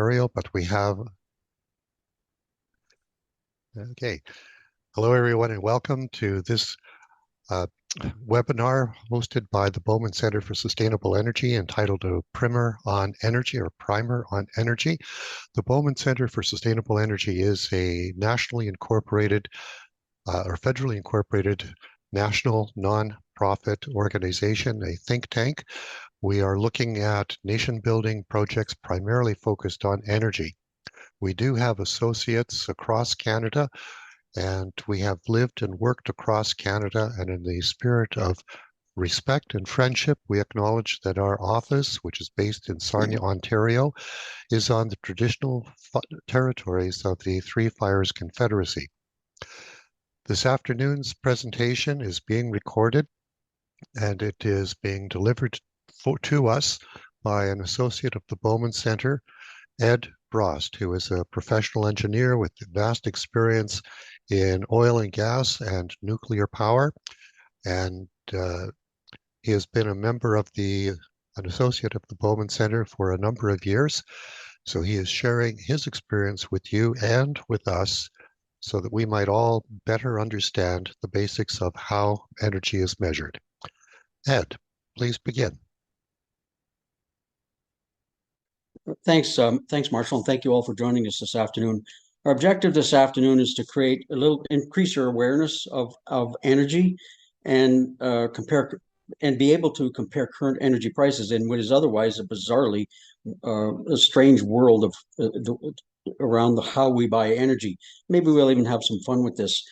Ontario, but we have, okay. Hello, everyone, and welcome to this uh, webinar hosted by the Bowman Center for Sustainable Energy entitled A Primer on Energy or Primer on Energy. The Bowman Center for Sustainable Energy is a nationally incorporated or federally incorporated national non-profit organization, a think tank. We are looking at nation building projects primarily focused on energy. We do have associates across Canada, and we have lived and worked across Canada, and in the spirit of respect and friendship, we acknowledge that our office, which is based in Sarnia, Ontario, is on the traditional territories of the Three Fires Confederacy. This afternoon's presentation is being recorded, and it is being delivered to us by an associate of the Bowman Center, Ed Brost, who is a professional engineer with vast experience in oil and gas and nuclear power. And he has been a member of an associate of the Bowman Center for a number of years. So he is sharing his experience with you and with us so that we might all better understand the basics of how energy is measured. Ed, please begin. Thanks, Marshall, and thank you all for joining us this afternoon. Our objective this afternoon is to increase your awareness of energy and be able to compare current energy prices in what is otherwise a bizarrely a strange world of around how we buy energy. Maybe we'll even have some fun with this.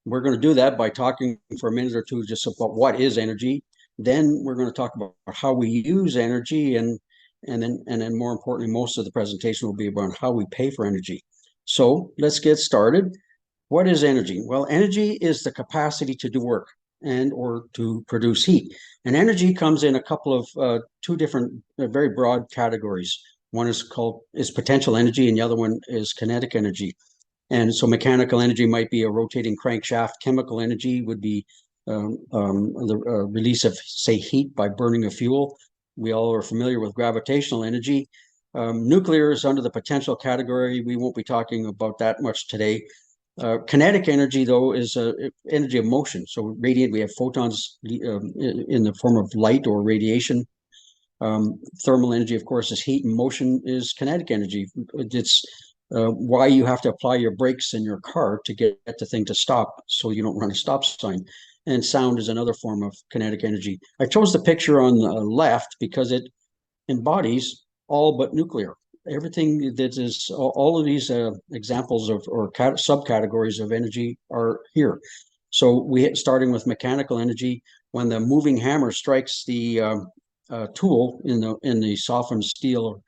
We're going to do that by talking for a minute or two just about what is energy. Then we're going to talk about how we use energy, and then more importantly, most of the presentation will be about how we pay for energy. So let's get started. What is energy? Well, energy is the capacity to do work and or to produce heat. And energy comes in a couple of two different very broad categories. One is potential energy, and the other one is kinetic energy. And so mechanical energy might be a rotating crankshaft. Chemical energy would be the release of, say, heat by burning a fuel. We all are familiar with gravitational energy. Nuclear is under the potential category. We won't be talking about that much today. Kinetic energy, though, is energy of motion. So radiant, we have photons in the form of light or radiation. Thermal energy, of course, is heat, and motion is kinetic energy. It's why you have to apply your brakes in your car to get the thing to stop so you don't run a stop sign. And sound is another form of kinetic energy. I chose the picture on the left because it embodies all but nuclear. Everything that is, all of these examples of or subcategories of energy are here. So starting with mechanical energy, when the moving hammer strikes the tool in the softened steel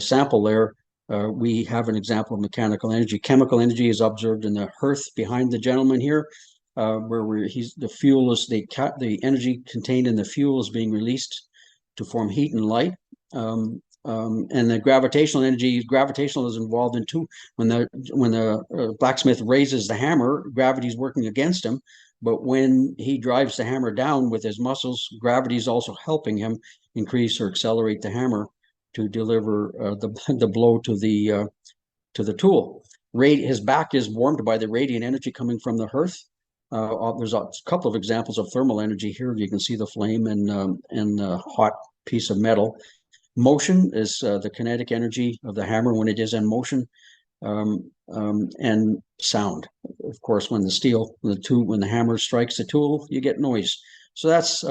sample there, we have an example of mechanical energy. Chemical energy is observed in the hearth behind the gentleman here, where the energy contained in the fuel is being released to form heat and light. And the gravitational energy is involved in two. When the blacksmith raises the hammer, gravity is working against him. But when he drives the hammer down with his muscles, gravity is also helping him increase or accelerate the hammer to deliver the blow to the tool. His back is warmed by the radiant energy coming from the hearth. There's a couple of examples of thermal energy here. You can see the flame and the hot piece of metal. Motion is the kinetic energy of the hammer when it is in motion, and sound. Of course, when the hammer strikes the tool, you get noise. So that's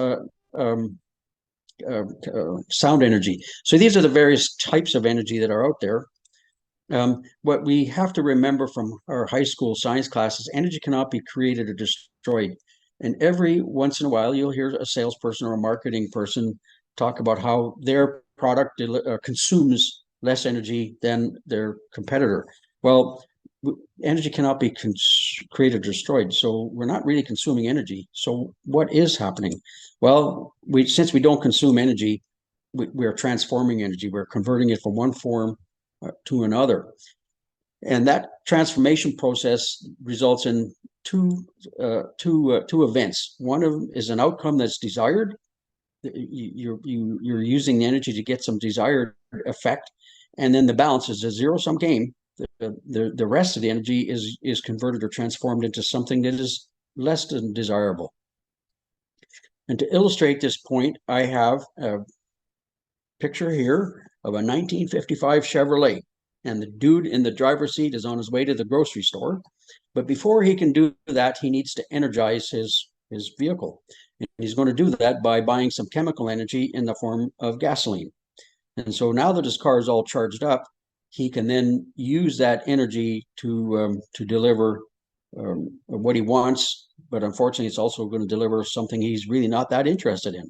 sound energy. So these are the various types of energy that are out there. What we have to remember from our high school science classes, energy cannot be created or destroyed. And every once in a while, you'll hear a salesperson or a marketing person talk about how their product consumes less energy than their competitor. Well, energy cannot be created or destroyed, so we're not really consuming energy. So what is happening? Well, since we don't consume energy, we're transforming energy. We're converting it from one form to another. And that transformation process results in two events. One of them is an outcome that's desired. You're using the energy to get some desired effect, and then the balance is a zero-sum game. The rest of the energy is converted or transformed into something that is less than desirable. And to illustrate this point, I have a picture here of a 1955 Chevrolet. And the dude in the driver's seat is on his way to the grocery store. But before he can do that, he needs to energize his vehicle. And he's going to do that by buying some chemical energy in the form of gasoline. And so now that his car is all charged up, he can then use that energy to deliver what he wants. But unfortunately, it's also going to deliver something he's really not that interested in.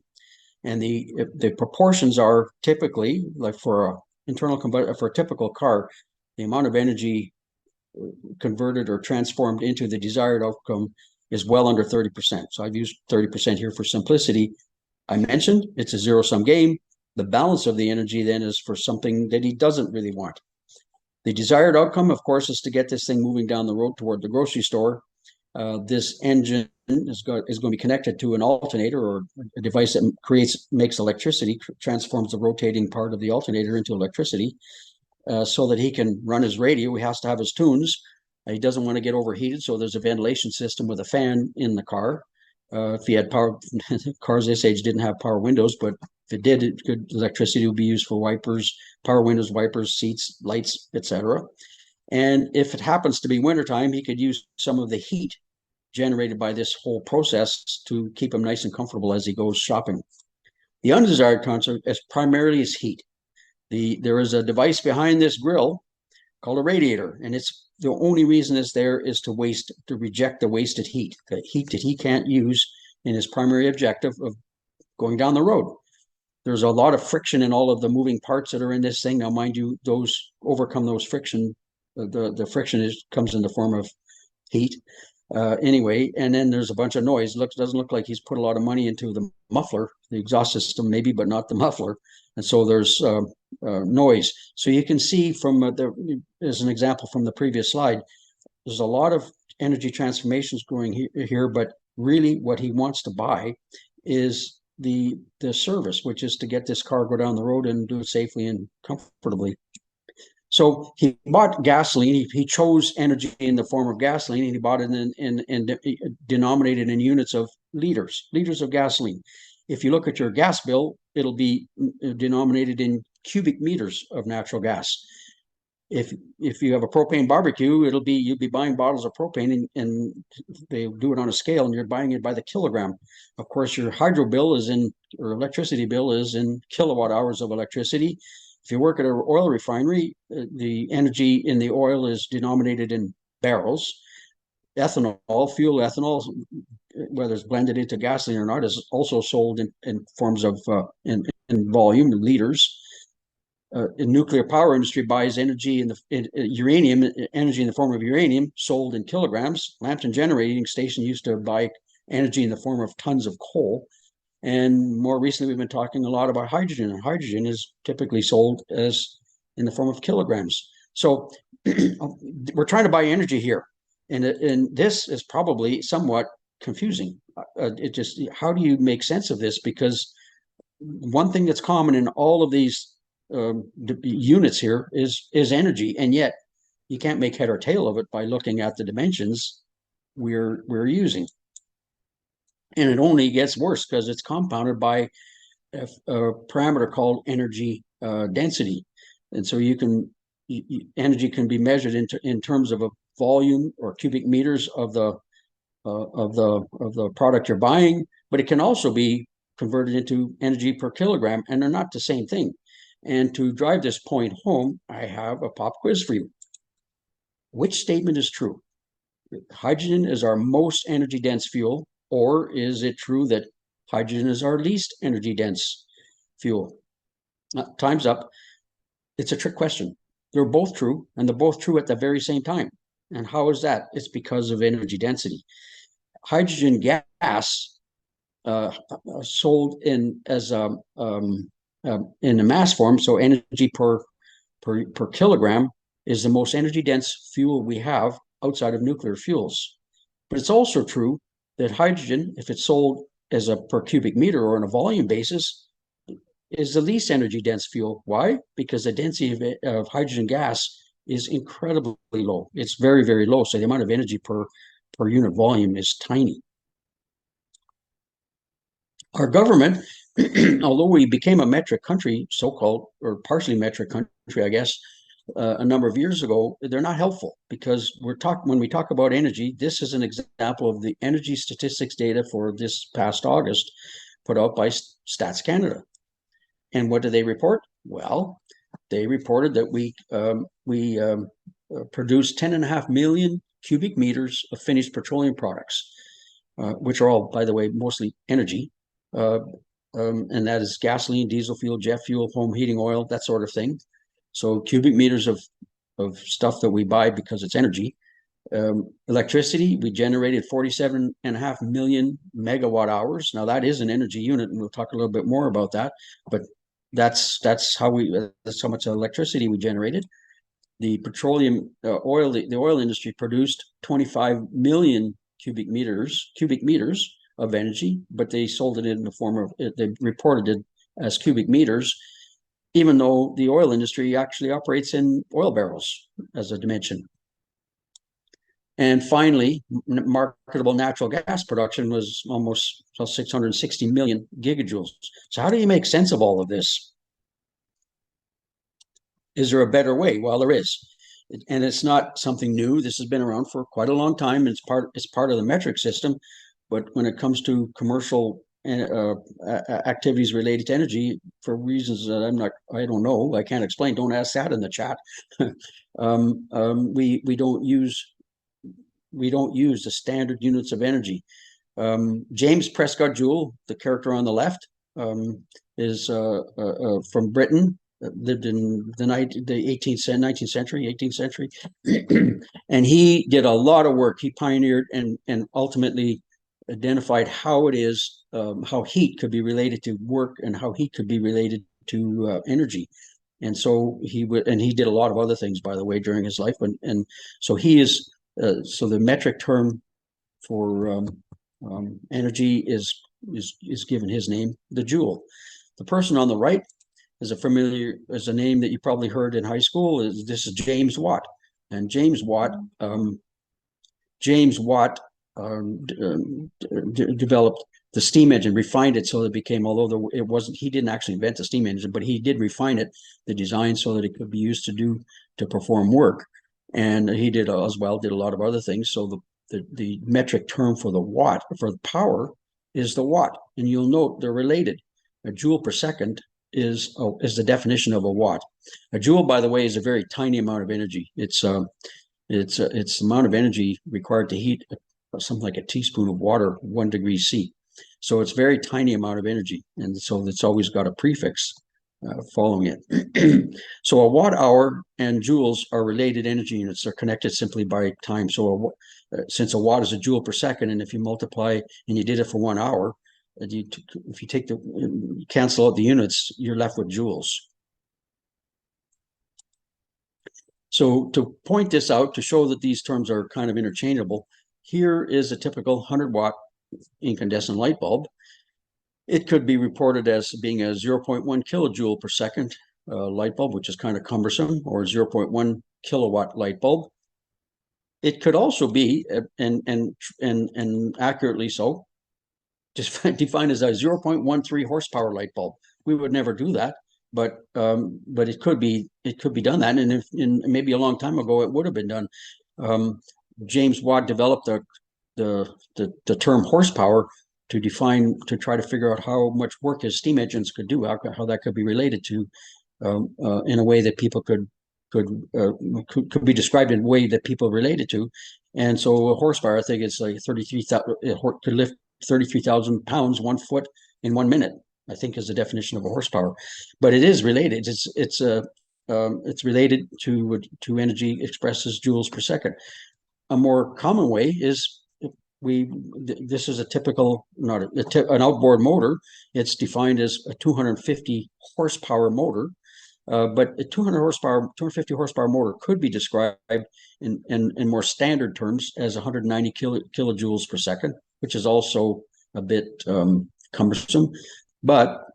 And the proportions are typically, like for for a typical car, the amount of energy converted or transformed into the desired outcome is well under 30%. So I've used 30% here for simplicity. I mentioned it's a zero-sum game. The balance of the energy then is for something that he doesn't really want. The desired outcome, of course, is to get this thing moving down the road toward the grocery store. This engine is going to be connected to an alternator or a device that makes electricity, transforms the rotating part of the alternator into electricity, so that he can run his radio. He has to have his tunes. He doesn't want to get overheated, so there's a ventilation system with a fan in the car. If he had power, cars this age didn't have power windows, but if it did, electricity would be used for wipers, power windows, wipers, seats, lights, etc. And if it happens to be wintertime, he could use some of the heat generated by this whole process to keep him nice and comfortable as he goes shopping. The undesired consequence is primarily is heat. There is a device behind this grill called a radiator, and it's the only reason it's there is to reject the wasted heat, the heat that he can't use in his primary objective of going down the road. There's a lot of friction in all of the moving parts that are in this thing. Now, mind you, those overcome those friction. The friction comes in the form of heat. Anyway, and then there's a bunch of noise. Doesn't look like he's put a lot of money into the muffler, the exhaust system maybe, but not the muffler. And so there's noise. So you can see from as an example from the previous slide, there's a lot of energy transformations going here, but really what he wants to buy is the service, which is to get this car go down the road and do it safely and comfortably. So he bought gasoline. He chose energy in the form of gasoline, and he bought it in denominated in units of liters of gasoline. If you look at your gas bill, it'll be denominated in cubic meters of natural gas. If you have a propane barbecue, you'll be buying bottles of propane, and they do it on a scale, and you're buying it by the kilogram. Of course, your hydro bill or electricity bill is in kilowatt hours of electricity. If you work at an oil refinery, the energy in the oil is denominated in barrels. Fuel ethanol, whether it's blended into gasoline or not, is also sold in forms of in volume, liters. The nuclear power industry buys energy uranium energy in the form of uranium, sold in kilograms. Lambton Generating Station used to buy energy in the form of tons of coal. And more recently, we've been talking a lot about hydrogen, and hydrogen is typically sold as in the form of kilograms. So we're trying to buy energy here, and this is probably somewhat confusing. How do you make sense of this? Because one thing that's common in all of these units here is energy, and yet you can't make head or tail of it by looking at the dimensions we're using. And it only gets worse because it's compounded by a parameter called energy density. And so energy can be measured in terms of a volume or cubic meters of the product you're buying, but it can also be converted into energy per kilogram, and they're not the same thing. And to drive this point home, I have a pop quiz for you. Which statement is true? Hydrogen is our most energy dense fuel, or is it true that hydrogen is our least energy dense fuel? Time's up. It's a trick question. They're both true, and they're both true at the very same time. And how is that? It's because of energy density. Hydrogen gas sold in a mass form, so energy per kilogram, is the most energy dense fuel we have outside of nuclear fuels. But it's also true that hydrogen, if it's sold as a per cubic meter or on a volume basis, is the least energy dense fuel. Why? Because the density of hydrogen gas is incredibly low. It's very, very low. So the amount of energy per unit volume is tiny. Our government, although we became a metric country, so-called, or partially metric country, I guess, a number of years ago, they're not helpful because when we talk about energy, this is an example of the energy statistics data for this past August put out by Stats Canada. And what do they report? Well, they reported that we produced 10.5 million cubic meters of finished petroleum products, which are all, by the way, mostly energy. And that is gasoline, diesel fuel, jet fuel, home heating oil, that sort of thing. So cubic meters of stuff that we buy because it's energy. Electricity, we generated 47.5 million megawatt hours. Now that is an energy unit, and we'll talk a little bit more about that. But that's how much electricity we generated. The petroleum oil, the oil industry produced 25 million cubic meters of energy, but they sold it in the form of, they reported it as cubic meters, even though the oil industry actually operates in oil barrels as a dimension. And finally, marketable natural gas production was almost 660 million gigajoules. So how do you make sense of all of this? Is there a better way? Well, there is. And it's not something new. This has been around for quite a long time. It's part of the metric system. But when it comes to commercial activities related to energy, for reasons that I don't know, I can't explain. Don't ask that in the chat. We don't use the standard units of energy. James Prescott Joule, the character on the left, is from Britain, lived in the 19th century, and he did a lot of work. He pioneered and ultimately identified how it is, how heat could be related to work and how heat could be related to energy. And so he did a lot of other things, by the way, during his life. And so he is, so the metric term for energy is given his name, the joule. The person on the right is a name that you probably heard in high school. This is James Watt. And James Watt developed the steam engine, refined it so that it became, although he didn't actually invent the steam engine, but he did refine it, the design, so that it could be used to perform work. And he did a lot of other things. So the metric term for the watt, for the power, is the watt. And you'll note they're related. A joule per second is the definition of a watt. A joule, by the way, is a very tiny amount of energy. It's the amount of energy required to heat something like a teaspoon of water, 1 degree C. So it's a very tiny amount of energy, and so it's always got a prefix following it. So a watt hour and joules are related energy units. They're connected simply by time. So since a watt is a joule per second, and if you multiply and you did it for 1 hour, if you cancel out the units, you're left with joules. So to point this out, to show that these terms are kind of interchangeable, here is a typical 100-watt incandescent light bulb. It could be reported as being a 0.1 kilojoule per second light bulb, which is kind of cumbersome, or 0.1 kilowatt light bulb. It could also be, and accurately so, just defined as a 0.13 horsepower light bulb. We would never do that, but it could be done that, and maybe a long time ago it would have been done. James Watt developed the term horsepower to try to figure out how much work his steam engines could do, how that could be related to in a way that people could be described in a way that people related to. And so a horsepower, I think it's like 33,000, it could lift 33,000 pounds, 1 foot in 1 minute, I think is the definition of a horsepower. But it is related. It's related to energy expressed as joules per second. A more common way is this is a typical, an outboard motor. It's defined as a 250 horsepower motor. But a 250 horsepower motor could be described in more standard terms as 190 kilojoules per second, which is also a bit cumbersome. But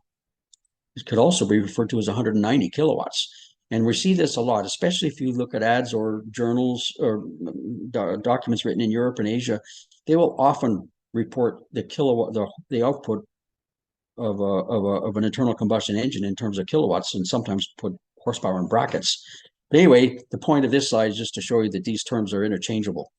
could also be referred to as 190 kilowatts. And we see this a lot, especially if you look at ads or journals or documents written in Europe and Asia. They will often report the kilowatt, the output of an internal combustion engine in terms of kilowatts, and sometimes put horsepower in brackets. But anyway, the point of this slide is just to show you that these terms are interchangeable.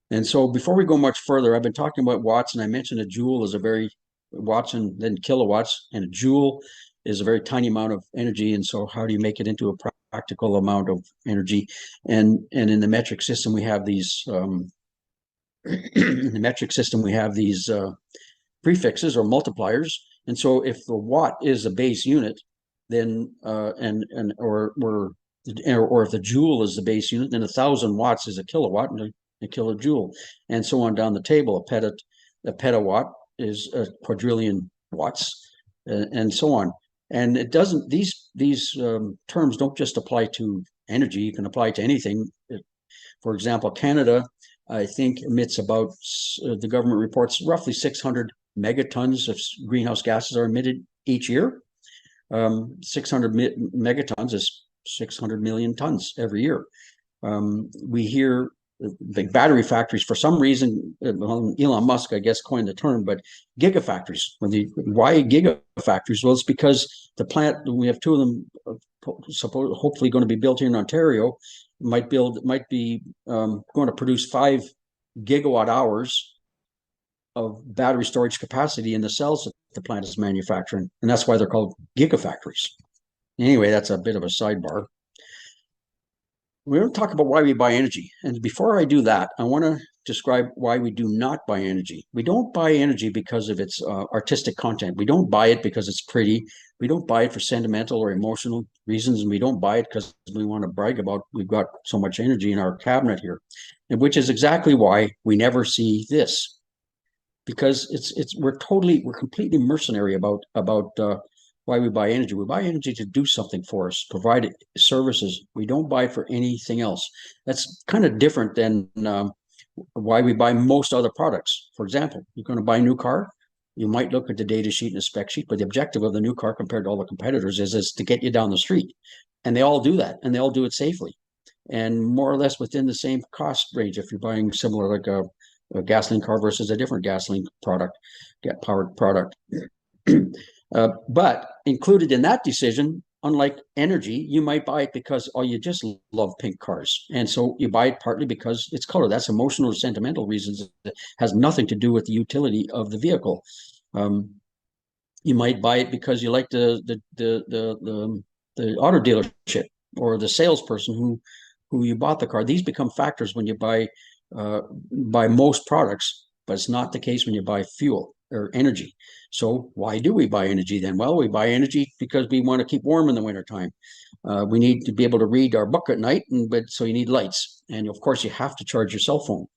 And so before we go much further, I've been talking about watts, and I mentioned a joule is a very watts and then kilowatts, and a joule is a very tiny amount of energy. And so how do you make it into a practical amount of energy? And in the metric system, we have these prefixes or multipliers. And so if the watt is a base unit, then or if the joule is the base unit, then 1,000 watts is a kilowatt and a kilojoule, and so on down the table. A petawatt is a quadrillion watts, and so on. And it doesn't; these terms don't just apply to energy. You can apply to anything. For example, Canada, I think, emits about the government reports roughly 600 megatons of greenhouse gases are emitted each year. 600 megatons is 600 million tons every year. We hear the battery factories, for some reason, Elon Musk, I guess, coined the term, but gigafactories. Why gigafactories? Well, it's because the plant, we have two of them hopefully going to be built here in Ontario, might be going to produce 5 gigawatt hours of battery storage capacity in the cells that the plant is manufacturing. And that's why they're called gigafactories. Anyway, that's a bit of a sidebar. We're going to talk about why we buy energy. And before I do that, I want to describe why we do not buy energy. We don't buy energy because of its artistic content. We don't buy it because it's pretty. We don't buy it for sentimental or emotional reasons. And we don't buy it because we want to brag about we've got so much energy in our cabinet here. And which is exactly why we never see this. Because we're completely mercenary about why we buy energy. We buy energy to do something for us, provide services. We don't buy it for anything else. That's kind of different than why we buy most other products. For example, you're going to buy a new car. You might look at the data sheet and the spec sheet, but the objective of the new car compared to all the competitors is to get you down the street. And they all do that, and they all do it safely. And more or less within the same cost range if you're buying similar, like a gasoline car versus a different gasoline powered product. But included in that decision, unlike energy, you might buy it because you just love pink cars. And so you buy it partly because it's color. That's emotional or sentimental reasons. It has nothing to do with the utility of the vehicle. You might buy it because you like the auto dealership or the salesperson who you bought the car. These become factors when you buy most products, but it's not the case when you buy fuel or energy. So why do we buy energy then? Well, we buy energy because we want to keep warm in the wintertime. We need to be able to read our book at night, so you need lights. And of course, you have to charge your cell phone.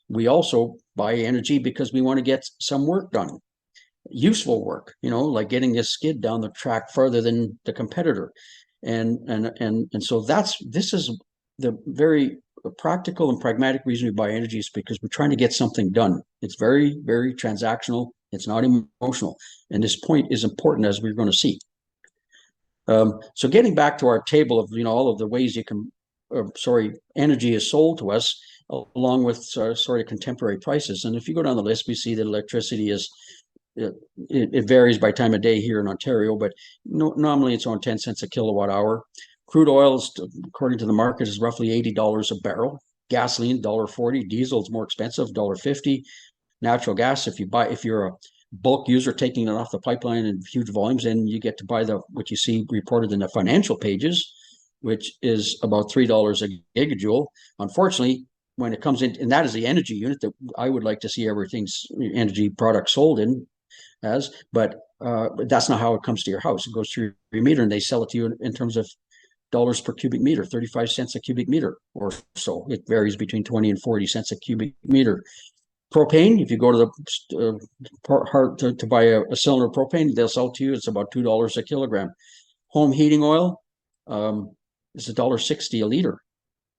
We also buy energy because we want to get some work done, useful work, like getting this skid down the track further than the competitor. And so this is the very practical and pragmatic reason we buy energy, is because we're trying to get something done. It's very, very transactional. It's not emotional. And this point is important, as we're going to see. So getting back to our table of, all of the ways energy is sold to us, along with sort of contemporary prices. And if you go down the list, we see that electricity it varies by time of day here in Ontario, but normally it's on 10 cents a kilowatt hour. Crude oil, according to the market, is roughly $80 a barrel. Gasoline, $1.40. Diesel is more expensive, $1.50. Natural gas, if you're a bulk user taking it off the pipeline in huge volumes, then you get to buy what you see reported in the financial pages, which is about $3 a gigajoule. Unfortunately, when it comes in, and that is the energy unit that I would like to see everything's energy product sold in as, but that's not how it comes to your house. It goes through your meter, and they sell it to you in terms of dollars per cubic meter, 35 cents a cubic meter or so. It varies between 20 and 40 cents a cubic meter. Propane, if you go to the to buy a cylinder of propane, they'll sell to you, it's about $2 a kilogram. Home heating oil is $1.60 a liter.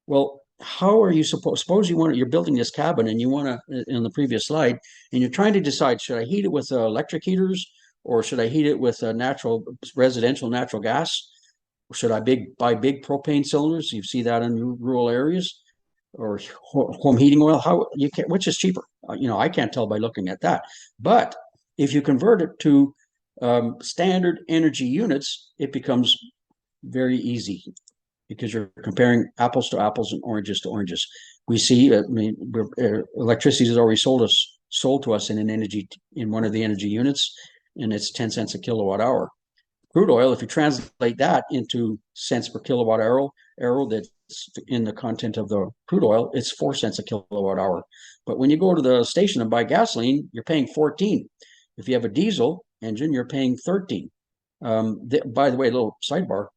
Well, how are you suppose you're building this cabin, and you want to, in the previous slide, and you're trying to decide, should I heat it with electric heaters or should I heat it with a residential natural gas? Should I buy big propane cylinders? You see that in rural areas, or home heating oil. How you can, which is cheaper? I can't tell by looking at that. But if you convert it to standard energy units, it becomes very easy because you're comparing apples to apples and oranges to oranges. We see, electricity is already sold to us in one of the energy units, and it's 10 cents a kilowatt hour. Crude oil, if you translate that into cents per kilowatt hour that's in the content of the crude oil, it's 4 cents a kilowatt hour. But when you go to the station and buy gasoline, you're paying 14. If you have a diesel engine, you're paying 13. By the way, a little sidebar,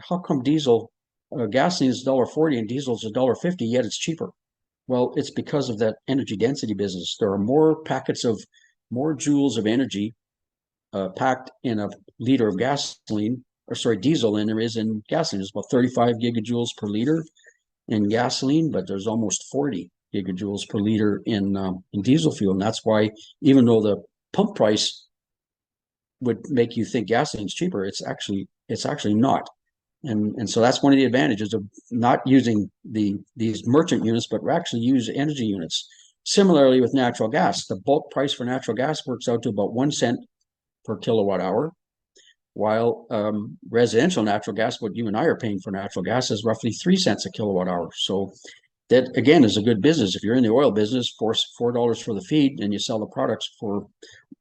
how come gasoline is $1.40 and diesel is $1.50, yet it's cheaper? Well, it's because of that energy density business. There are more joules of energy packed in a liter of diesel than there is in gasoline. There's about 35 gigajoules per liter in gasoline, but there's almost 40 gigajoules per liter in diesel fuel. And that's why, even though the pump price would make you think gasoline's cheaper, it's actually not. And so that's one of the advantages of not using these merchant units, but we actually use energy units. Similarly with natural gas, the bulk price for natural gas works out to about 1 cent per kilowatt hour, while residential natural gas, what you and I are paying for natural gas, is roughly 3 cents a kilowatt hour. So that, again, is a good business. If you're in the oil business, $4 for the feed, and you sell the products for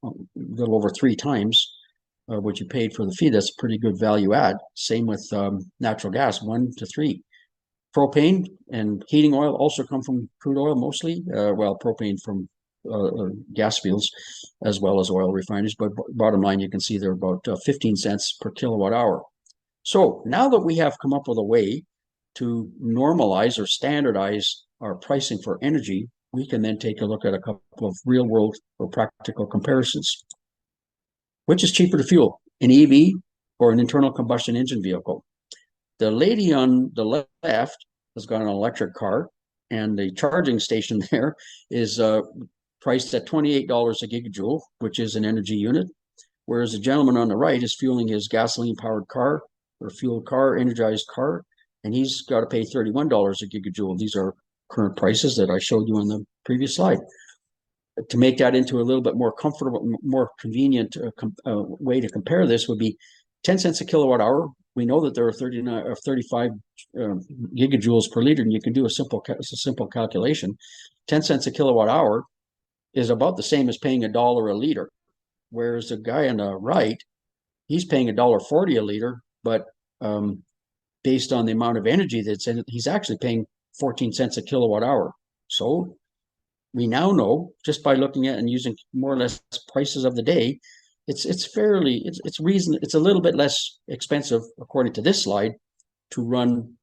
a little over 3 times what you paid for the feed, that's a pretty good value add. Same with natural gas, 1 to 3. Propane and heating oil also come from crude oil mostly. Propane from gas fields as well as oil refineries. But bottom line, you can see they're about 15 cents per kilowatt hour. So now that we have come up with a way to normalize or standardize our pricing for energy, we can then take a look at a couple of real world or practical comparisons. Which is cheaper to fuel, an EV or an internal combustion engine vehicle? The lady on the left has got an electric car, and the charging station there is priced at $28 a gigajoule, which is an energy unit, whereas the gentleman on the right is fueling his gasoline-powered car or fueled car, energized car, and he's got to pay $31 a gigajoule. These are current prices that I showed you on the previous slide. To make that into a little bit more comfortable, more convenient way to compare this would be 10 cents a kilowatt hour. We know that there are 39 or 35 gigajoules per liter, and you can do a simple calculation. 10 cents a kilowatt hour is about the same as paying $1 a liter, whereas the guy on the right, he's paying $1.40 a liter, but based on the amount of energy that's in it, he's actually paying 14 cents a kilowatt hour. So we now know, just by looking at and using more or less prices of the day, it's a little bit less expensive, according to this slide, to run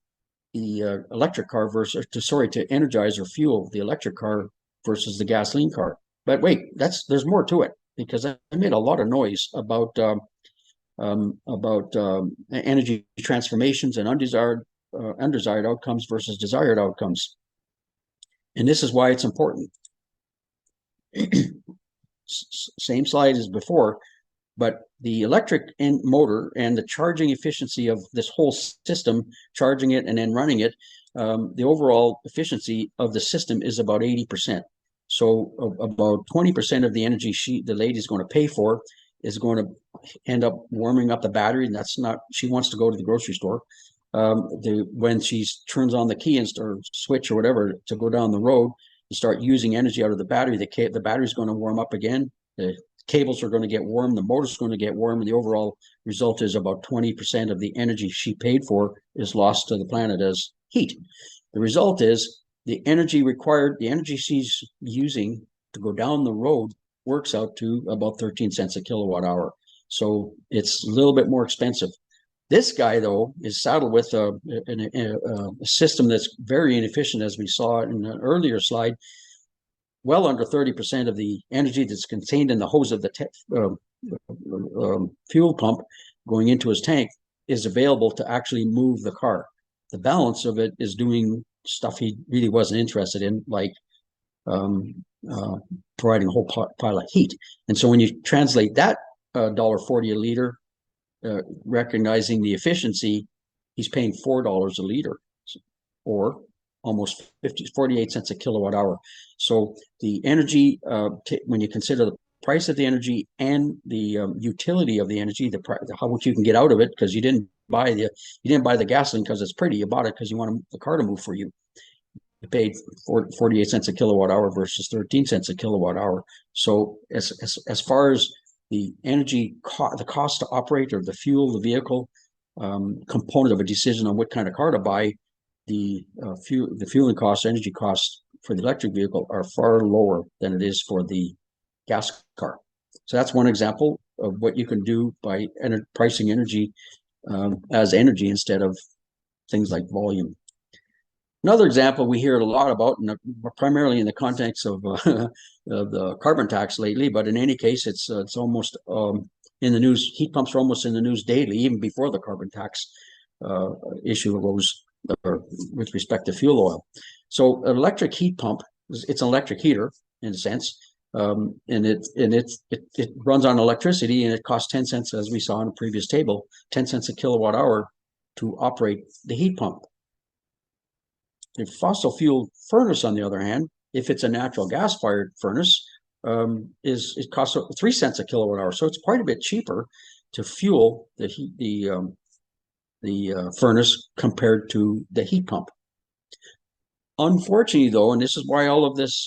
the electric car to energize or fuel the electric car versus the gasoline car. But wait, there's more to it, because I made a lot of noise about energy transformations and undesired outcomes versus desired outcomes. And this is why it's important. Same slide as before, but the electric motor and the charging efficiency of this whole system, charging it and then running it, the overall efficiency of the system is about 80%. So about 20% of the energy the lady's going to pay for is going to end up warming up the battery, and she wants to go to the grocery store. When she turns on the key or switch or whatever to go down the road, you start using energy out of the battery, the battery's going to warm up again, the cables are going to get warm, the motor's going to get warm, and the overall result is about 20% of the energy she paid for is lost to the planet as heat. The result is the energy she's using to go down the road works out to about 13 cents a kilowatt hour. So it's a little bit more expensive. This guy, though, is saddled with a system that's very inefficient, as we saw in an earlier slide. Well under 30% of the energy that's contained in the hose of the fuel pump going into his tank is available to actually move the car. The balance of it is doing stuff he really wasn't interested in, like providing a whole pile of heat. And so when you translate that $1.40 a liter, recognizing the efficiency, he's paying $4 a liter, or almost 48 cents a kilowatt hour. So the energy, when you consider the price of the energy and the utility of the energy, how much you can get out of it, because you didn't buy the gasoline because it's pretty. You bought it because you want the car to move for you. You paid 48 cents a kilowatt hour versus 13 cents a kilowatt hour. So as far as the energy, the cost to operate, or the fuel, the vehicle component of a decision on what kind of car to buy, the fueling costs, energy costs for the electric vehicle are far lower than it is for the gas car. So that's one example of what you can do by pricing energy as energy instead of things like volume. Another example we hear a lot about, and primarily in the context of the carbon tax lately, but in any case, it's almost in the news. Heat pumps are almost in the news daily, even before the carbon tax issue arose with respect to fuel oil. So an electric heat pump, it's an electric heater in a sense, and it runs on electricity, and it costs 10 cents, as we saw in a previous table, 10 cents a kilowatt hour to operate the heat pump. The fossil fuel furnace, on the other hand, if it's a natural gas fired furnace, it costs 3 cents a kilowatt hour. So it's quite a bit cheaper to fuel the furnace compared to the heat pump. Unfortunately, though, and this is why all of this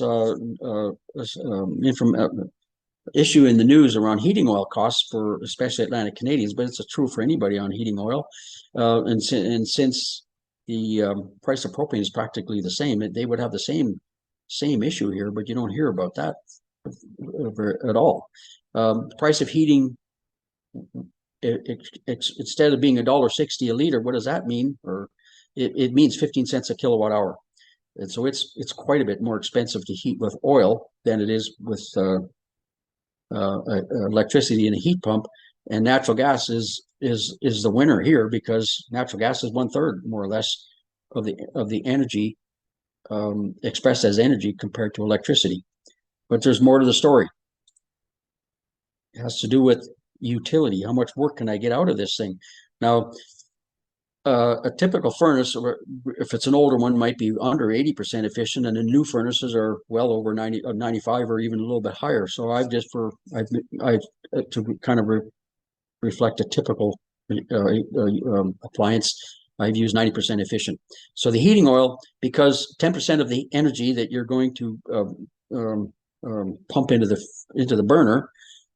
issue in the news around heating oil costs for especially Atlantic Canadians, but it's true for anybody on heating oil. And since the price of propane is practically the same, they would have the same issue here, but you don't hear about that at all. The price of heating, instead of being $1.60 a liter, what does that mean? Or it means 15 cents a kilowatt hour. And so it's quite a bit more expensive to heat with oil than it is with electricity in a heat pump. And natural gas is the winner here, because natural gas is 1/3 more or less of the energy expressed as energy compared to electricity. But there's more to the story. It has to do with utility. How much work can I get out of this thing? Now, a typical furnace, if it's an older one, might be under 80% efficient, and the new furnaces are well over 95 or even a little bit higher. So to kind of reflect a typical appliance, I've used 90% efficient. So the heating oil, because 10% of the energy that you're going to pump into the burner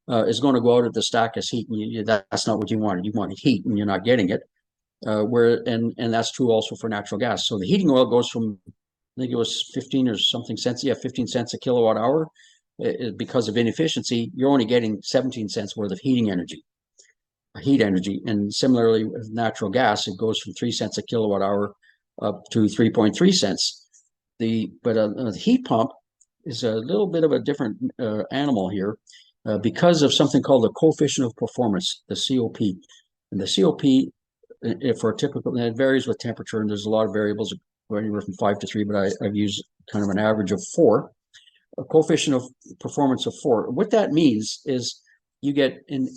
is going to go out of the stack as heat, and that's not what you wanted. You wanted heat, and you're not getting it. And that's true also for natural gas. So the heating oil goes from, I think it was 15 or something cents, 15 cents a kilowatt hour. Because of inefficiency, you're only getting 17 cents worth of heat energy. And similarly with natural gas, it goes from 3 cents a kilowatt hour up to 3.3 cents. But the heat pump is a little bit of a different animal here because of something called the coefficient of performance, the COP. And the COP, for a typical, and it varies with temperature, and there's a lot of variables, anywhere from 5 to 3, but I've used kind of an average of 4, a coefficient of performance of 4. What that means is you get, in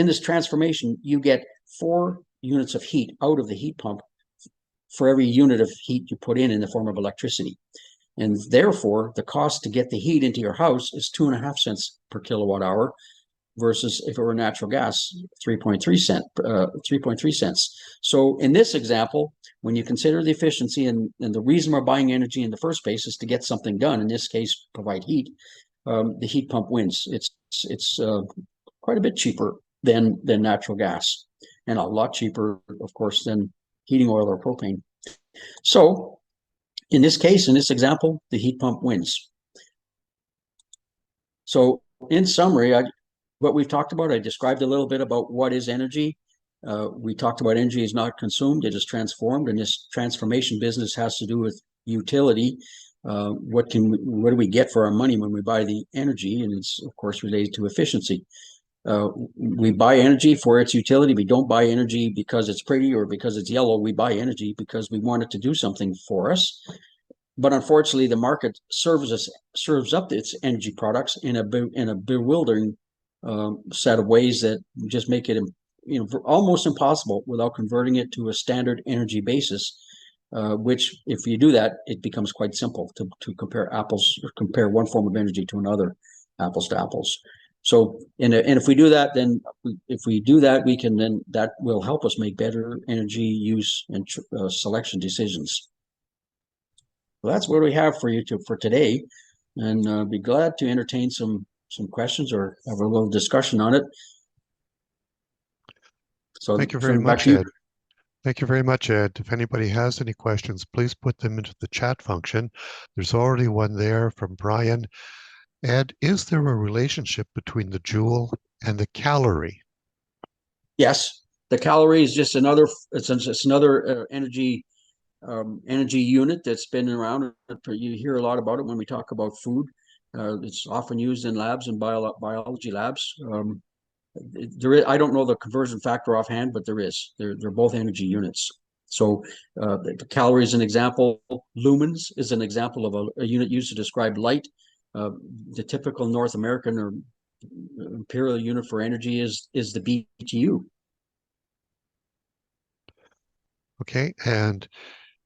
this transformation, you get 4 units of heat out of the heat pump for every unit of heat you put in the form of electricity. And therefore, the cost to get the heat into your house is 2.5 cents per kilowatt hour, versus if it were natural gas, 3.3 cents. So in this example, when you consider the efficiency and the reason we're buying energy in the first place is to get something done, in this case, provide heat, the heat pump wins. It's quite a bit cheaper than natural gas, and a lot cheaper, of course, than heating oil or propane. So in this case, in this example, the heat pump wins. So in summary, what we've talked about, I described a little bit about what is energy. We talked about energy is not consumed, it is transformed, and this transformation business has to do with utility. What do we get for our money when we buy the energy? And it's, of course, related to efficiency. We buy energy for its utility. We don't buy energy because it's pretty or because it's yellow. We buy energy because we want it to do something for us. But unfortunately, the market serves up its energy products in a bewildering set of ways that just make it, almost impossible without converting it to a standard energy basis. Which, if you do that, it becomes quite simple to compare apples or compare one form of energy to another, apples to apples. So, and if we do that, then if we do that, we can then that will help us make better energy use and selection decisions. Well, that's what we have for you for today, and be glad to entertain some questions or have a little discussion on it. So, Thank you very turn it back much, to you. Ed. Thank you very much, Ed. If anybody has any questions, please put them into the chat function. There's already one there from Brian. Ed, is there a relationship between the joule and the calorie? Yes, the calorie is just another. It's another energy unit that's been around. You hear a lot about it when we talk about food. It's often used in labs and biology labs. I don't know the conversion factor offhand, but there is. They're both energy units. So the calorie is an example. Lumens is an example of a unit used to describe light. The typical North American or imperial unit for energy is the BTU. Okay, and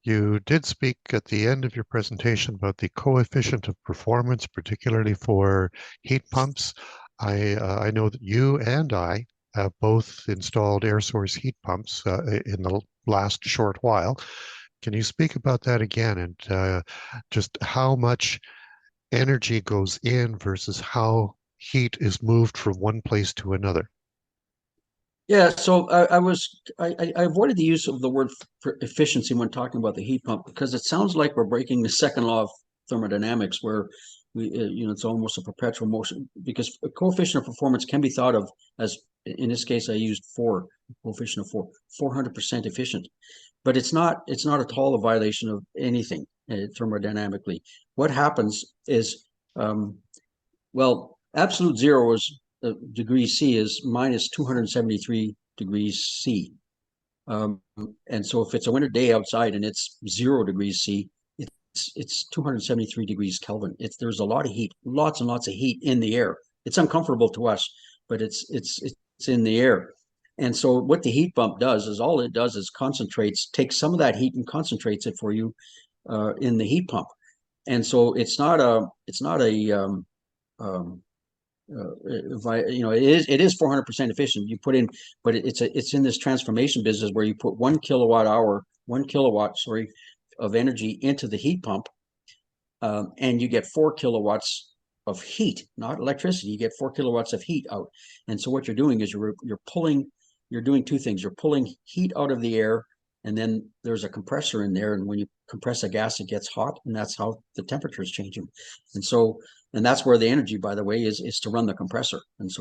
you did speak at the end of your presentation about the coefficient of performance, particularly for heat pumps. I know that you and I have both installed air source heat pumps in the last short while. Can you speak about that again and just how much energy goes in versus how heat is moved from one place to another? Yeah, so I avoided the use of the word for efficiency when talking about the heat pump because it sounds like we're breaking the second law of thermodynamics, where it's almost a perpetual motion. Because a coefficient of performance can be thought of as, in this case, I used coefficient of 400% efficient, but it's not at all a violation of anything thermodynamically. What happens is, well, absolute zero is degrees C is minus 273 degrees C. And so if it's a winter day outside and it's 0 degrees C, it's 273 degrees Kelvin. There's a lot of heat, lots and lots of heat in the air. It's uncomfortable to us, but it's in the air. And so what the heat pump does is all it does is takes some of that heat and concentrates it for you in the heat pump. And so it's not a um, it is 400% efficient. You put in, but it's in this transformation business where you put 1 kilowatt, sorry, of energy into the heat pump, and you get 4 kilowatts of heat, not electricity. You get 4 kilowatts of heat out. And so what you're doing is you're doing two things. You're pulling heat out of the air, and then there's a compressor in there. And when you compress a gas, it gets hot, and that's how the temperature is changing. And so, and that's where the energy, by the way, is to run the compressor. That's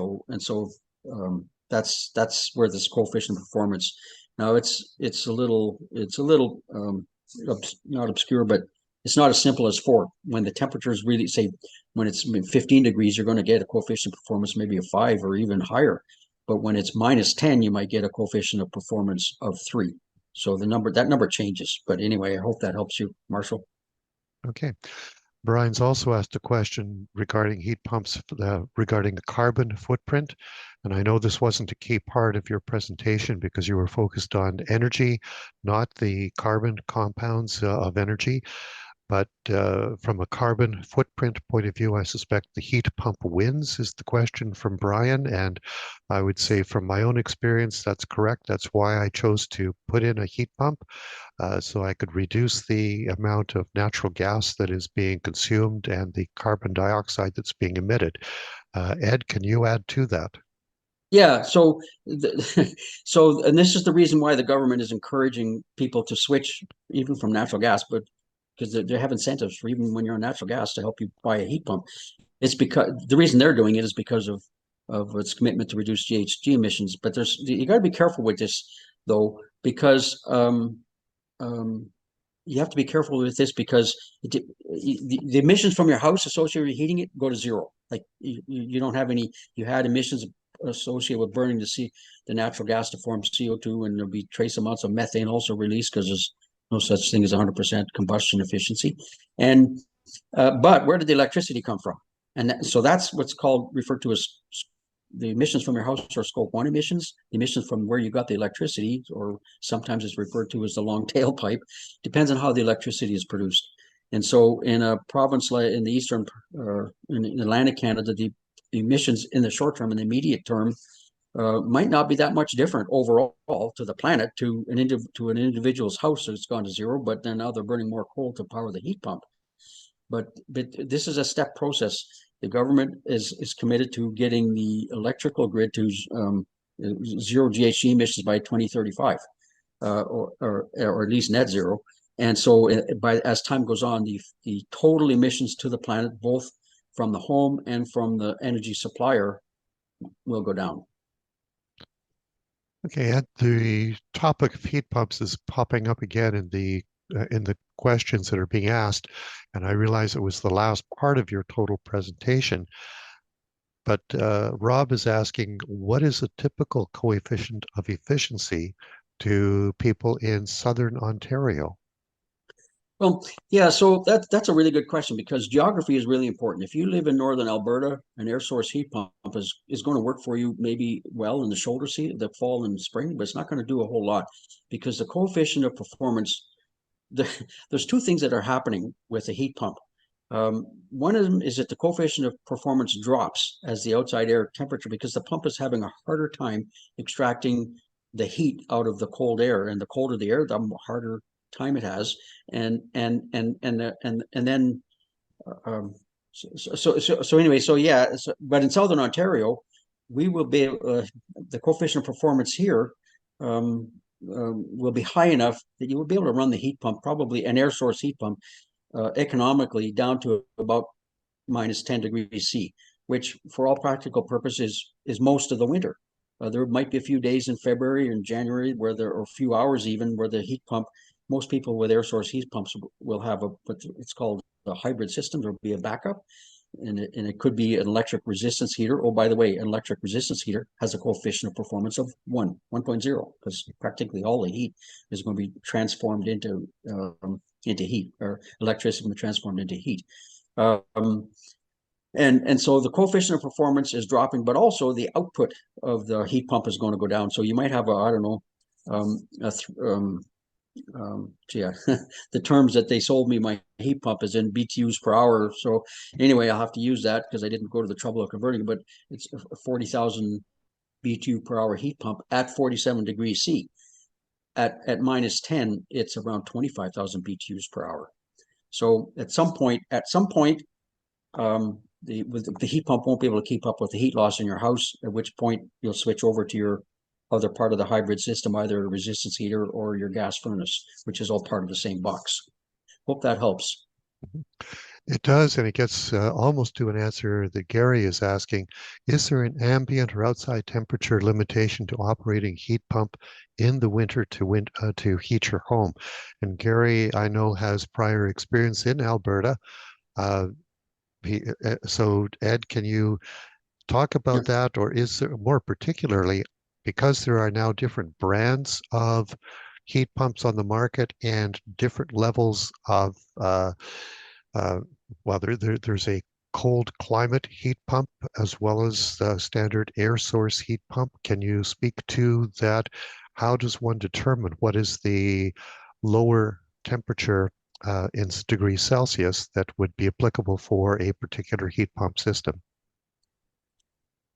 where this coefficient of performance. Now it's a little not obscure, but it's not as simple as 4. When the temperature is really, say, when it's 15 degrees, you're going to get a coefficient of performance maybe of 5 or even higher. But when it's minus 10, you might get a coefficient of performance of 3. So that number changes. But anyway, I hope that helps you, Marshall. Okay. Brian's also asked a question regarding heat pumps, regarding the carbon footprint. And I know this wasn't a key part of your presentation because you were focused on energy, not the carbon compounds of energy. But from a carbon footprint point of view, I suspect the heat pump wins is the question from Brian. And I would say from my own experience, that's correct. That's why I chose to put in a heat pump so I could reduce the amount of natural gas that is being consumed and the carbon dioxide that's being emitted. Ed, can you add to that? Yeah, and this is the reason why the government is encouraging people to switch even from natural gas, but because they have incentives for even when you're on natural gas to help you buy a heat pump. It's because the reason they're doing it is because of its commitment to reduce GHG emissions. But you got to be careful with this though, because you have to be careful with this because the emissions from your house associated with heating it go to zero. Like you don't have any. You had emissions associated with burning the natural gas to form CO2, and there'll be trace amounts of methane also released because there's no such thing as 100% combustion efficiency. And but where did the electricity come from? And so that's what's referred to as the emissions from your house are scope one emissions. The emissions from where you got the electricity, or sometimes it's referred to as the long tailpipe, depends on how the electricity is produced. And so in a province like in the eastern in Atlantic Canada, the emissions in the short term and the immediate term might not be that much different overall to the planet, to an individual's house that's gone to zero, but then now they're burning more coal to power the heat pump. But this is a step process. The government is committed to getting the electrical grid to zero GHG emissions by 2035, or at least net zero. And so, as time goes on, the total emissions to the planet, both from the home and from the energy supplier, will go down. Okay, and the topic of heat pumps is popping up again in the questions that are being asked, and I realize it was the last part of your total presentation. But Rob is asking, what is a typical coefficient of efficiency to people in Southern Ontario? Well, yeah, so that's a really good question, because geography is really important. If you live in northern Alberta, an air source heat pump is going to work for you maybe well in the shoulder season, the fall and spring, but it's not going to do a whole lot, because the coefficient of performance, there's two things that are happening with the heat pump. One of them is that the coefficient of performance drops as the outside air temperature, because the pump is having a harder time extracting the heat out of the cold air, and the colder the air, the harder time it has. And then um, so anyway, so yeah, but in Southern Ontario, we will be the coefficient of performance here will be high enough that you will be able to run the heat pump, probably an air source heat pump, economically down to about minus 10 degrees C, which for all practical purposes is most of the winter. There might be a few days in February and January where there are a few hours even where the heat pump, most people with air source heat pumps will have what it's called a hybrid system. There'll be a backup, and it could be an electric resistance heater. Oh, by the way, an electric resistance heater has a coefficient of performance of 1.0, because practically all the heat is going to be transformed into heat, or electricity transformed into heat. Um, and so the coefficient of performance is dropping, but also the output of the heat pump is going to go down. So you might have I don't know, yeah, the terms that they sold me my heat pump is in BTUs per hour. So anyway, I'll have to use that because I didn't go to the trouble of converting it, but it's a 40,000 BTU per hour heat pump at 47 degrees C. At minus 10, it's around 25,000 BTUs per hour. So at some point, the heat pump won't be able to keep up with the heat loss in your house, at which point you'll switch over to your other part of the hybrid system, either a resistance heater or your gas furnace, which is all part of the same box. Hope that helps. It does, and it gets almost to an answer that Gary is asking. Is there an ambient or outside temperature limitation to operating heat pump in the winter to heat your home? And Gary, I know, has prior experience in Alberta. Uh, so Ed, can you talk Yeah. about that, or is there more particularly, because there are now different brands of heat pumps on the market and different levels of uh, well, there's a cold climate heat pump as well as the standard air source heat pump. Can you speak to that? How does one determine what is the lower temperature in degrees Celsius that would be applicable for a particular heat pump system?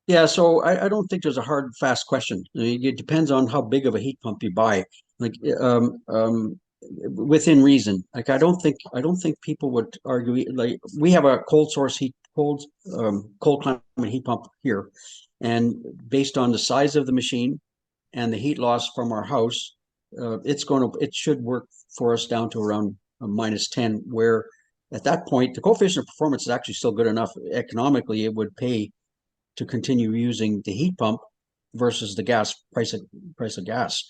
Yeah, so I don't think there's a hard, fast question. It depends on how big of a heat pump you buy. Like within reason. Like I don't think people would argue. Like we have a cold climate heat pump here, and based on the size of the machine and the heat loss from our house, it should work for us down to around a minus 10. Where at that point the coefficient of performance is actually still good enough. Economically, it would pay to continue using the heat pump versus the price of gas.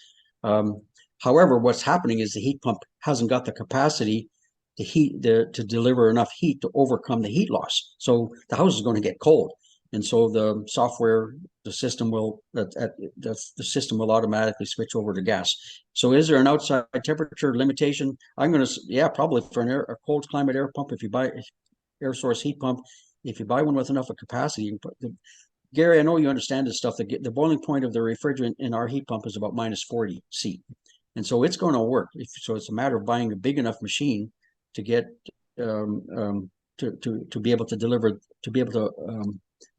Um, However, what's happening is the heat pump hasn't got the capacity to deliver enough heat to overcome the heat loss. So the house is going to get cold, and so the software, the system will the system will automatically switch over to gas. So is there an outside temperature limitation? I'm going to yeah, probably for a cold climate air pump. If you buy air source heat pump, if you buy one with enough of capacity, Gary, I know you understand this stuff. The boiling point of the refrigerant in our heat pump is about minus 40 C. And so it's going to work. So it's a matter of buying a big enough machine to get to be able to deliver, to be able to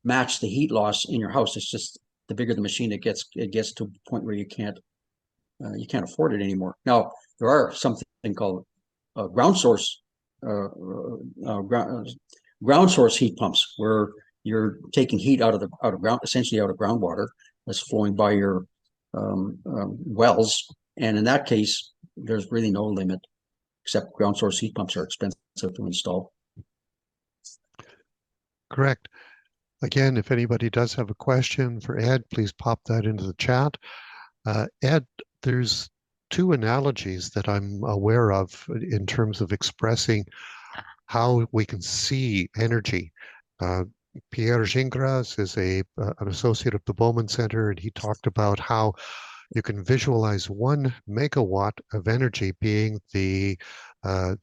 match the heat loss in your house. It's just the bigger the machine it gets to a point where you can't afford it anymore. Now there are something called ground source uh, ground source heat pumps where you're taking heat out of ground, essentially out of groundwater that's flowing by your wells. And in that case, there's really no limit, except ground source heat pumps are expensive to install. Correct. Again, if anybody does have a question for Ed, please pop that into the chat. Ed, there's two analogies that I'm aware of in terms of expressing how we can see energy. Uh, Pierre Gingras is an associate of the Bowman Center, and he talked about how you can visualize 1 megawatt of energy being the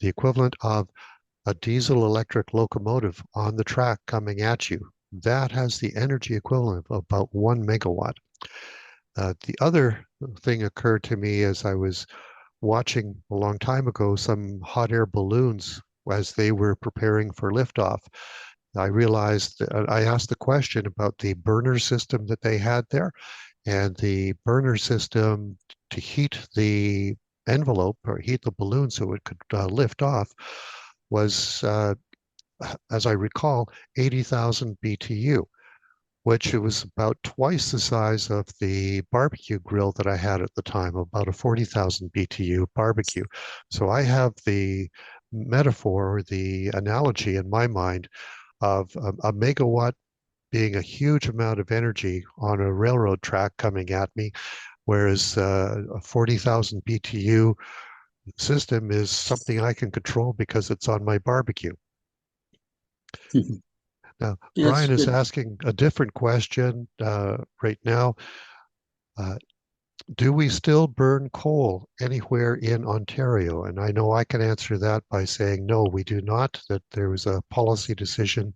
equivalent of a diesel electric locomotive on the track coming at you. That has the energy equivalent of about 1 megawatt. The other thing occurred to me as I was watching a long time ago some hot air balloons as they were preparing for liftoff. I realized that I asked the question about the burner system that they had there, and the burner system to heat the envelope or heat the balloon so it could lift off was, as I recall, 80,000 BTU, which it was about twice the size of the barbecue grill that I had at the time, about a 40,000 BTU barbecue. So I have the metaphor or the analogy in my mind of a megawatt being a huge amount of energy on a railroad track coming at me, whereas a 40,000 BTU system is something I can control because it's on my barbecue. Now, Yeah, it's Brian is good. asking a different question right now. Uh, do we still burn coal anywhere in Ontario? And I know I can answer that by saying no, we do not. That there was a policy decision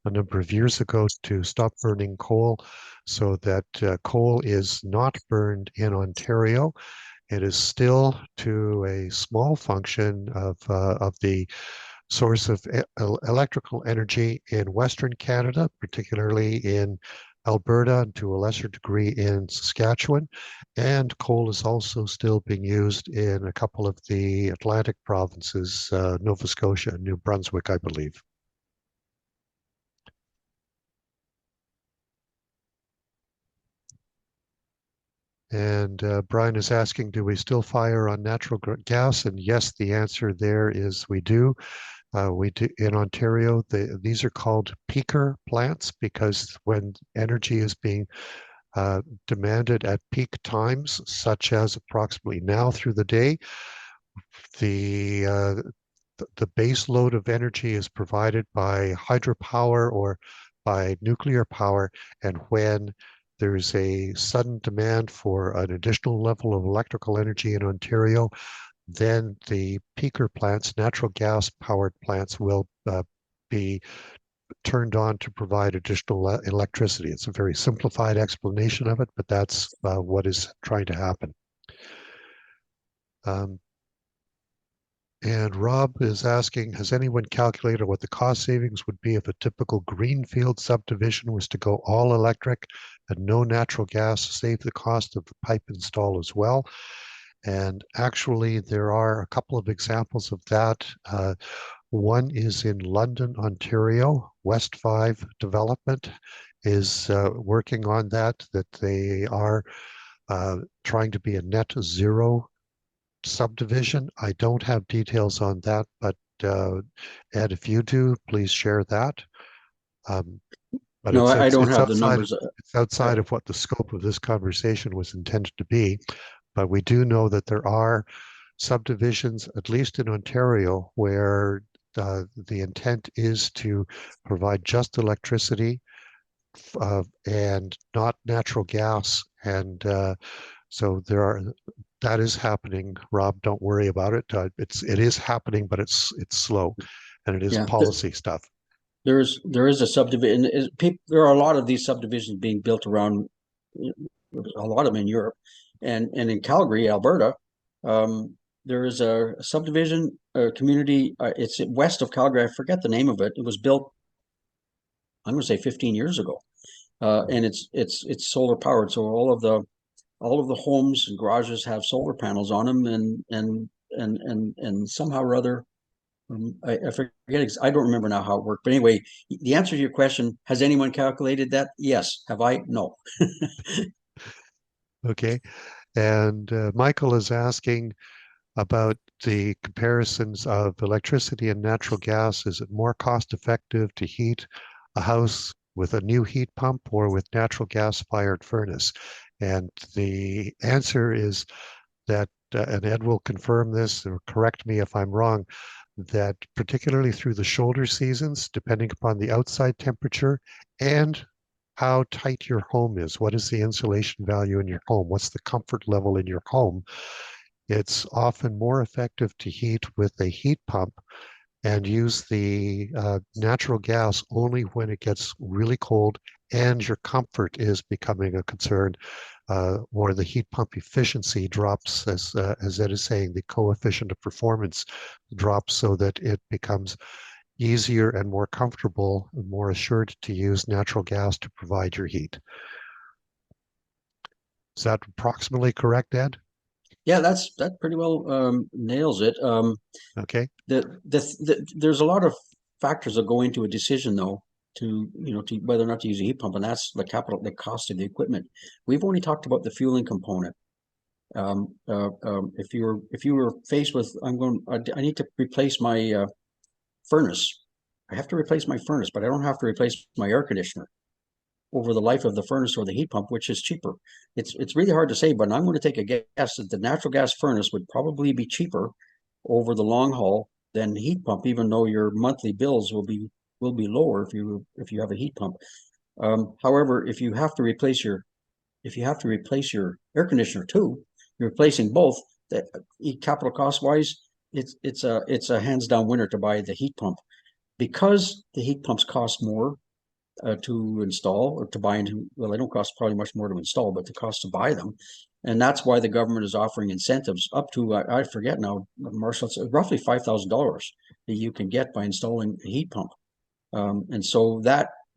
a number of years ago to stop burning coal so that coal is not burned in Ontario. It is still to a small function of the source of electrical energy in Western Canada, particularly in Alberta and to a lesser degree in Saskatchewan. And coal is also still being used in a couple of the Atlantic provinces, Nova Scotia and New Brunswick, I believe. And Brian is asking, do we still fire on natural gas? And yes, the answer there is we do. We do in Ontario. These are called peaker plants because when energy is being demanded at peak times, such as approximately now through the day, the uh, the base load of energy is provided by hydropower or by nuclear power, and when there's a sudden demand for an additional level of electrical energy in Ontario, then the peaker plants, natural gas powered plants, will be turned on to provide additional electricity. It's a very simplified explanation of it, but that's what is trying to happen. Um, and Rob is asking, has anyone calculated what the cost savings would be if a typical greenfield subdivision was to go all electric and no natural gas, save the cost of the pipe install as well? And actually, there are a couple of examples of that. One is in London, Ontario. West 5 Development is working on that they are trying to be a net zero subdivision. I don't have details on that, but Ed, if you do, please share that. Um, but No, I don't it's have the outside numbers. it's outside of what the scope of this conversation was intended to be. But we do know that there are subdivisions, at least in Ontario, where the intent is to provide just electricity and not natural gas. And so that is happening. Rob, don't worry about it. It is happening, but it's slow, and it is Yeah, policy stuff. there is a subdivision. There are a lot of these subdivisions being built around, a lot of them in Europe, and in Calgary, Alberta. There is a subdivision community. It's west of Calgary. I forget the name of it. It was built, I'm going to say 15 years ago, and it's solar powered. So all of the homes and garages have solar panels on them, and somehow or other, I forget. I don't remember now how it worked. But anyway, the answer to your question: has anyone calculated that? Yes. Have I? No. Okay. And Michael is asking about the comparisons of electricity and natural gas. Is it more cost effective to heat a house with a new heat pump or with natural gas fired furnace? And the answer is that, and Ed will confirm this or correct me if I'm wrong, that particularly through the shoulder seasons, depending upon the outside temperature and how tight your home is, what is the insulation value in your home, what's the comfort level in your home, it's often more effective to heat with a heat pump and use the natural gas only when it gets really cold and your comfort is becoming a concern, or the heat pump efficiency drops, as Ed is saying, the coefficient of performance drops so that it becomes easier and more comfortable and more assured to use natural gas to provide your heat. Is that approximately correct, Ed? Yeah, that pretty well nails it. Okay. There's a lot of factors that go into a decision, though, to whether or not to use a heat pump, and that's the cost of the equipment. We've only talked about the fueling component. If you were faced with, I need to replace my furnace. I have to replace my furnace, but I don't have to replace my air conditioner over the life of the furnace or the heat pump, which is cheaper. It's really hard to say, but I'm going to take a guess that the natural gas furnace would probably be cheaper over the long haul than the heat pump, even though your monthly bills will be lower if you have a heat pump. However, if you have to replace your air conditioner too, you're replacing both. That capital cost wise, it's a hands down winner to buy the heat pump because the heat pumps cost more to install or to buy into. Well, they don't cost probably much more to install, but the cost to buy them. And that's why the government is offering incentives up to, I forget now, Marshall, it's roughly $5,000 that you can get by installing a heat pump. And so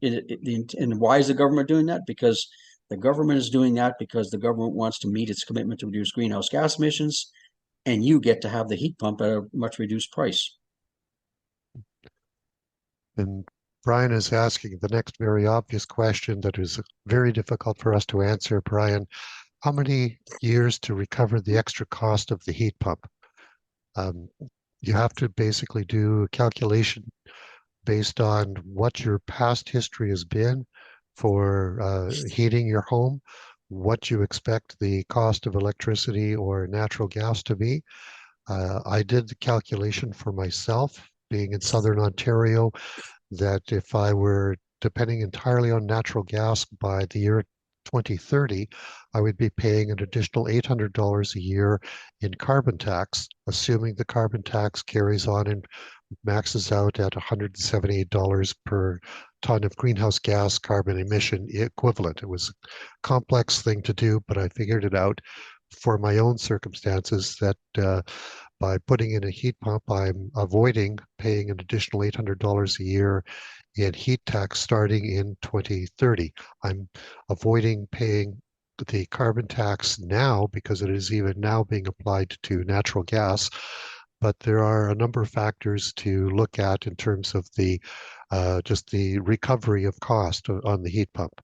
and why is the government doing that? Because the government is doing that because the government wants to meet its commitment to reduce greenhouse gas emissions, and you get to have the heat pump at a much reduced price. And Brian is asking the next very obvious question that is very difficult for us to answer, Brian. How many years to recover the extra cost of the heat pump? Um, you have to basically do a calculation based on what your past history has been for heating your home, what you expect the cost of electricity or natural gas to be. I did the calculation for myself, being in Southern Ontario, that if I were depending entirely on natural gas by the year 2030, I would be paying an additional $800 a year in carbon tax, assuming the carbon tax carries on and maxes out at $178 per ton of greenhouse gas carbon emission equivalent. It was a complex thing to do, but I figured it out for my own circumstances that by putting in a heat pump, I'm avoiding paying an additional $800 a year in heat tax starting in 2030. I'm avoiding paying the carbon tax now because it is even now being applied to natural gas. But there are a number of factors to look at in terms of the just the recovery of cost on the heat pump.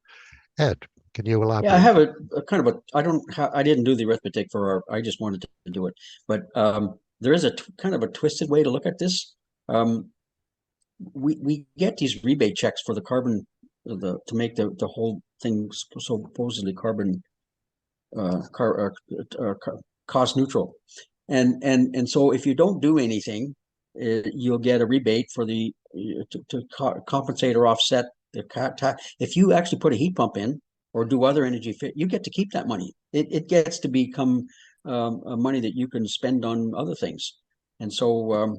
Ed, can you Yeah, I elaborate? have a kind of a, I don't, I didn't do the arithmetic I just wanted to do it. But there is kind of a twisted way to look at this. Um, we get these rebate checks for the carbon, to make the whole thing supposedly carbon cost neutral. And so if you don't do anything, you'll get a rebate for to compensate or offset if you actually put a heat pump in or do other energy fit, you get to keep that money. It gets to become money that you can spend on other things. And so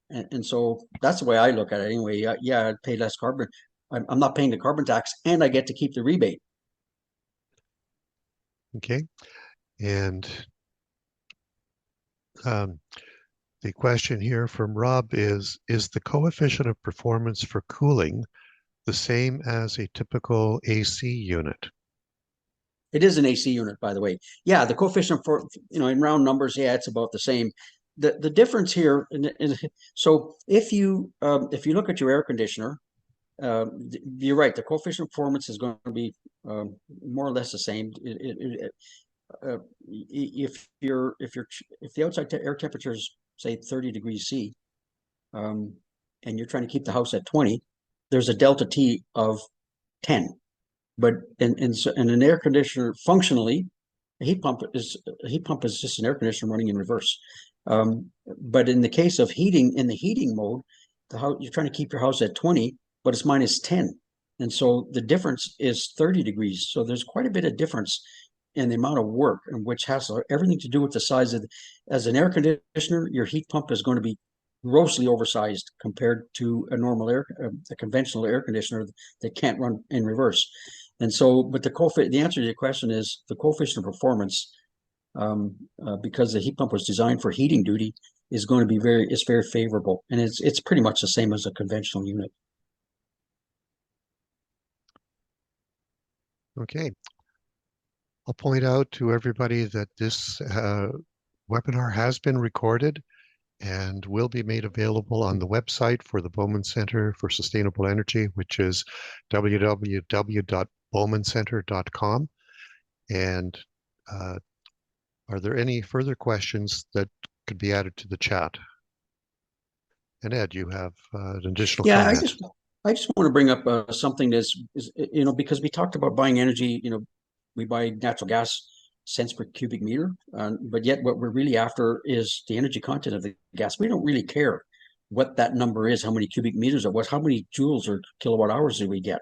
And so that's the way I look at it anyway. Yeah, I'd pay less carbon. I'm not paying the carbon tax, and I get to keep the rebate. Okay. And um, the question here from Rob is the coefficient of performance for cooling the same as a typical AC unit? It is an AC unit, by the way. Yeah, the coefficient for, in round numbers, yeah, it's about the same. The difference here, so if you look at your air conditioner, you're right. The coefficient of performance is going to be more or less the same. If the outside air temperature is say 30 degrees C, um, and you're trying to keep the house at 20, there's a delta T of 10. But in an air conditioner, functionally, a heat pump is just an air conditioner running in reverse. But in the case of heating, in the heating mode, the house, you're trying to keep your house at 20, but it's minus 10. And so the difference is 30 degrees. So there's quite a bit of difference in the amount of work, and which has everything to do with the size of, as an air conditioner, your heat pump is going to be grossly oversized compared to a conventional air conditioner that can't run in reverse. And so, but the answer to your question is the coefficient of performance, because the heat pump was designed for heating duty, is going to be very favorable, and it's pretty much the same as a conventional unit. Okay. I'll point out to everybody that this webinar has been recorded and will be made available on the website for the Bowman Center for Sustainable Energy, which is www.bowmancenter.com. And uh, are there any further questions that could be added to the chat? And Ed, you have an additional Yeah, I comment. just I just want to bring up something because we talked about buying energy. We buy natural gas cents per cubic meter, but yet what we're really after is the energy content of the gas. We don't really care what that number is, how many cubic meters it was, how many joules or kilowatt hours do we get.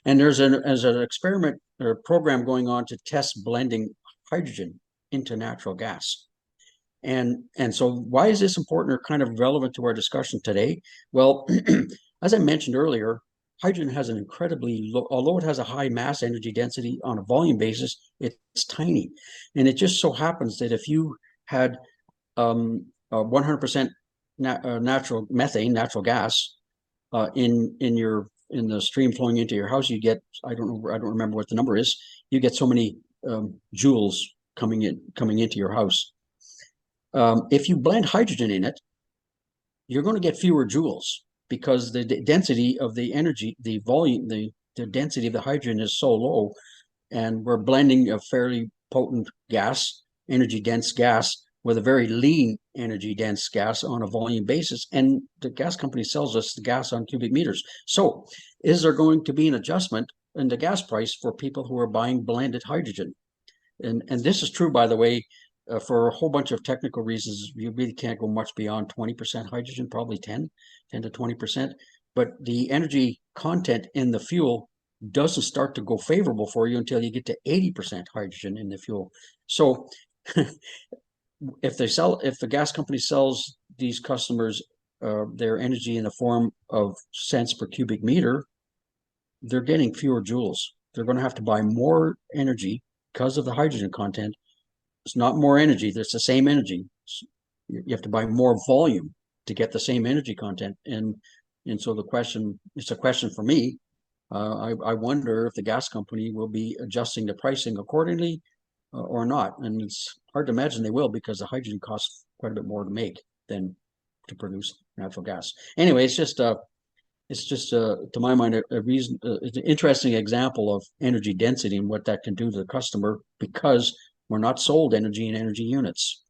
And there's an experiment or program going on to test blending hydrogen into natural gas. And so why is this important or kind of relevant to our discussion today? Well, as I mentioned earlier, hydrogen has an incredibly low, although it has a high mass energy density on a volume basis, it's tiny. And it just so happens that if you had 100% natural methane, natural gas, in the stream flowing into your house, you get, I don't remember what the number is. You get so many joules coming into your house. If you blend hydrogen in it, you're going to get fewer joules because the density of the energy, the volume, the density of the hydrogen is so low, and we're blending a fairly potent gas, energy dense gas, with a very lean energy dense gas on a volume basis. And the gas company sells us the gas on cubic meters. So is there going to be an adjustment in the gas price for people who are buying blended hydrogen? And this is true, by the way, for a whole bunch of technical reasons. You really can't go much beyond 20% hydrogen, probably 10 to 20%. But the energy content in the fuel doesn't start to go favorable for you until you get to 80% hydrogen in the fuel. So if the gas company sells these customers their energy in the form of cents per cubic meter, they're getting fewer joules. They're going to have to buy more energy because of the hydrogen content. It's not more energy, it's the same energy. You have to buy more volume to get the same energy content. And so it's a question for me. I wonder if the gas company will be adjusting the pricing accordingly or not. And it's hard to imagine they will, because the hydrogen costs quite a bit more to make than to produce natural gas. Anyway, it's just to my mind it's an interesting example of energy density and what that can do to the customer, because we're not sold energy in energy units.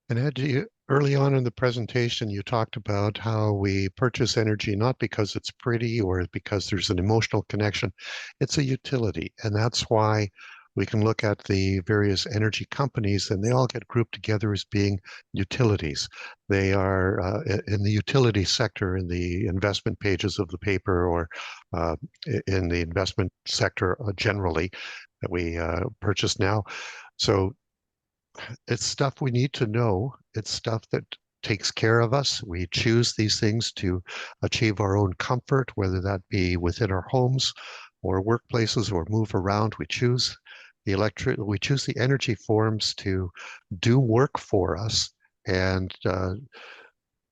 And Ed, early on in the presentation, you talked about how we purchase energy not because it's pretty or because there's an emotional connection. It's a utility. And that's why we can look at the various energy companies and they all get grouped together as being utilities. They are in the utility sector in the investment pages of the paper, or uh, in the investment sector generally that we purchase now. So It's stuff we need to know. It's stuff that takes care of us. We choose these things to achieve our own comfort, whether that be within our homes or workplaces or move around. We choose the energy forms to do work for us. And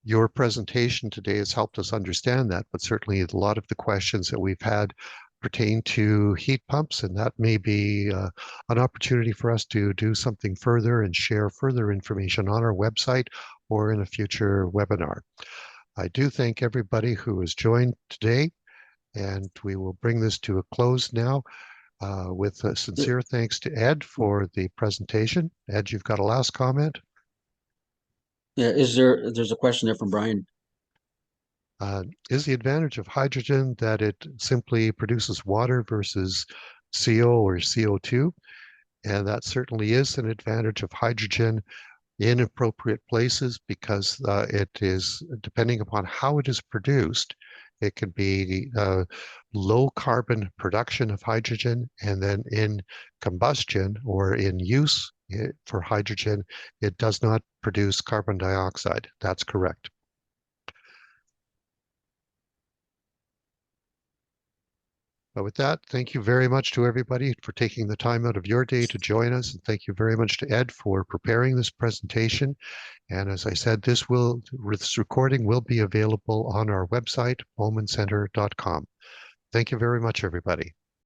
your presentation today has helped us understand that, but certainly a lot of the questions that we've had pertain to heat pumps, and that may be an opportunity for us to do something further and share further information on our website or in a future webinar. I do thank everybody who has joined today, and we will bring this to a close now with a sincere thanks to Ed for the presentation. Ed, you've got a last comment? Yeah, there's a question there from Brian. Is the advantage of hydrogen that it simply produces water versus CO or CO2? And that certainly is an advantage of hydrogen in appropriate places because it is, depending upon how it is produced, it can be low carbon production of hydrogen, and then in combustion or in use for hydrogen, it does not produce carbon dioxide. That's correct. But with that, thank you very much to everybody for taking the time out of your day to join us. And thank you very much to Ed for preparing this presentation. And as I said, this recording will be available on our website, bowmancenter.com. Thank you very much, everybody.